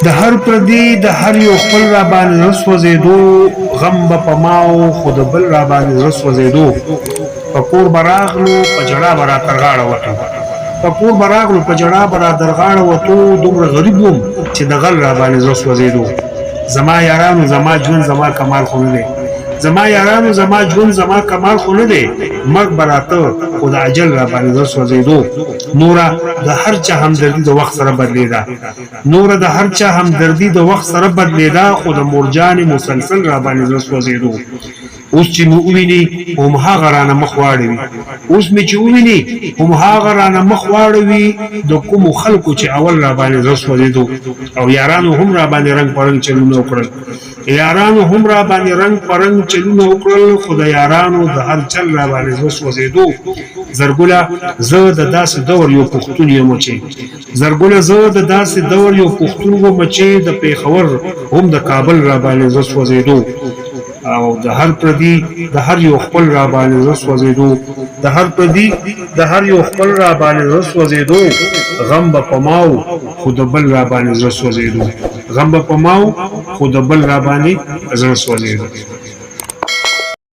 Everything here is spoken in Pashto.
د هر پردي د هر یو خپل را باندې رسوځېدو غم به په ما و خو د بل را باندې رسوځېدو په کور به راغلو په ژړا به را تر غاړه وتو په کور به راغلو په ژړا به را در غاړه وتو دومره غریب وم چې د غل را باندې رسوځېدو زما یارانو زما ژوند زما کمال خو نه دی زما یارانو زما ژوند زما کمال خو نه دی مرګ به راته خو د اجل را باندې رسوځېدو نوره د هر چا همدردي د وخت سره بدلېده نوره د هر چا همدردي د وخت سره بدلېده خو د مورجانې مسلسل را باندې رسوځېدو اوس چې مې وویني همهغه رانه مخ واړوي اوس مې چې وویني همهغه رانه مخ واړوي د کومو خلکو چې اول را باندې رسوځېدو او یارانو هم را باندې رنګ په رنګ چلونه وکړل یارانو هم را باندې رنګ په رنګ چلونه وکړل خو د یارانو د هر چل را باندې رسوځېدو زرګله زه د داسې دور یو پښتون یم چې زرګله زه د داسې دور یو پښتون وم چې د پېښور هم د کابل را باندې رسوځېدو او د هر پردي د هر یو خپل را باندې رسوځېدو د هر پردي د هر یو خپل را باندې رسوځېدو غم به په ماو خو د بل را باندې رسوځېدو غم به په ماو خو د بل را باندې رسوځېدو